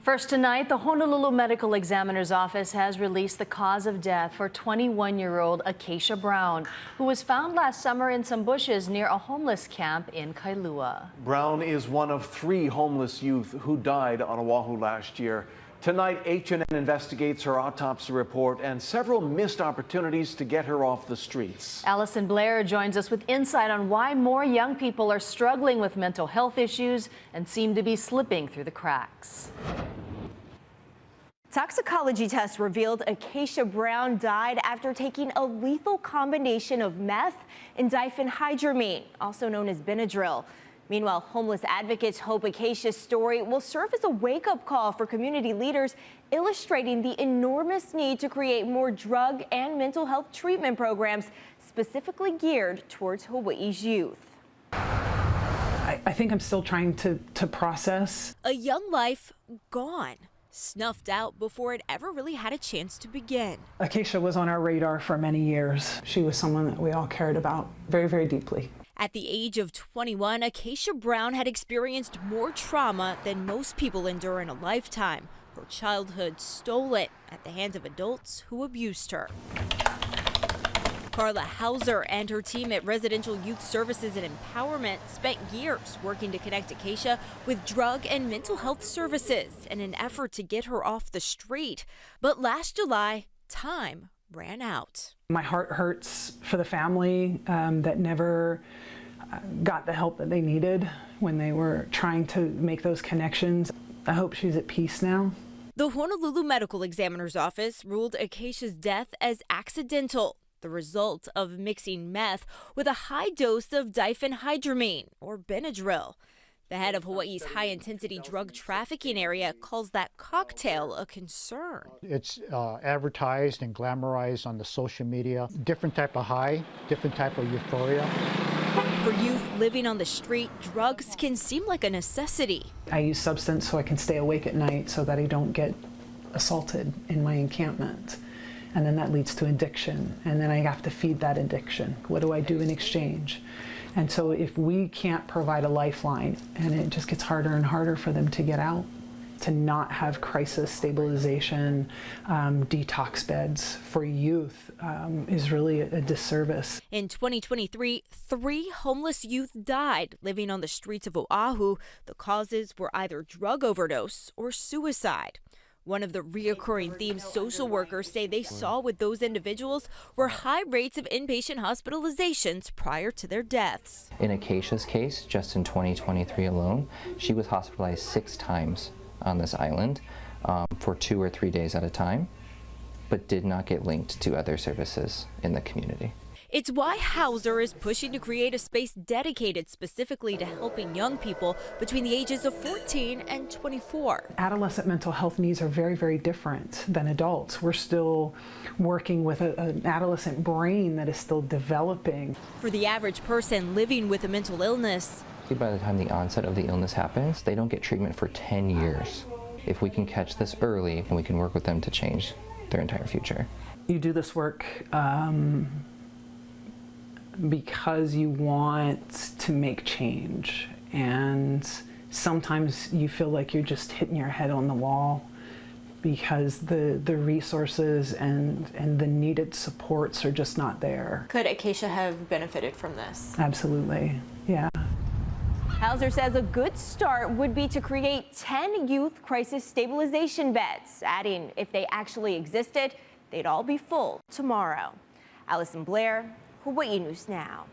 First tonight, the Honolulu Medical Examiner's Office has released the cause of death for 21-year-old Acacia Brown, who was found last summer in some bushes near a homeless camp in Kailua. Brown is one of 3 homeless youth who died on Oahu last year. Tonight, H&N investigates her autopsy report and several missed opportunities to get her off the streets. Allison Blair joins us with insight on why more young people are struggling with mental health issues and seem to be slipping through the cracks. Toxicology tests revealed Acacia Brown died after taking a lethal combination of meth and diphenhydramine, also known as Benadryl. Meanwhile, homeless advocates hope Acacia's story will serve as a wake-up call for community leaders, illustrating the enormous need to create more drug and mental health treatment programs specifically geared towards Hawaii's youth. I think I'm still trying to process. A young life gone, snuffed out before it ever really had a chance to begin. Acacia was on our radar for many years. She was someone that we all cared about very, very deeply. At the age of 21, Acacia Brown had experienced more trauma than most people endure in a lifetime. Her childhood stolen at the hands of adults who abused her. Carla Hauser and her team at Residential Youth Services and Empowerment spent years working to connect Acacia with drug and mental health services in an effort to get her off the street. But last July, time ran out. My heart hurts for the family that never got the help that they needed when they were trying to make those connections. I hope she's at peace now. The Honolulu Medical Examiner's Office ruled Acacia's death as accidental, the result of mixing meth with a high dose of diphenhydramine, or Benadryl. The head of Hawaii's high-intensity drug trafficking area calls that cocktail a concern. It's advertised and glamorized on the social media. Different type of high, different type of euphoria. For youth living on the street, drugs can seem like a necessity. I use substance so I can stay awake at night so that I don't get assaulted in my encampment. And then that leads to addiction. And then I have to feed that addiction. What do I do in exchange? And so if we can't provide a lifeline, and it just gets harder and harder for them to get out, to not have crisis stabilization, detox beds for youth is really a disservice. In 2023, 3 homeless youth died living on the streets of Oahu. The causes were either drug overdose or suicide. One of the reoccurring themes social workers say they saw with those individuals were high rates of inpatient hospitalizations prior to their deaths. In Acacia's case, just in 2023 alone, she was hospitalized 6 times on this island for 2 or 3 days at a time, but did not get linked to other services in the community. It's why Hauser is pushing to create a space dedicated specifically to helping young people between the ages of 14 and 24. Adolescent mental health needs are very, very different than adults. We're still working with an adolescent brain that is still developing. For the average person living with a mental illness, by the time the onset of the illness happens, they don't get treatment for 10 years. If we can catch this early, we can work with them to change their entire future. You do this work because you want to make change, and sometimes you feel like you're just hitting your head on the wall because the resources and the needed supports are just not there. Could Acacia have benefited from this? Absolutely, yeah. Hauser says a good start would be to create 10 youth crisis stabilization beds, adding if they actually existed, they'd all be full tomorrow. Allison Blair, Hawaii News Now.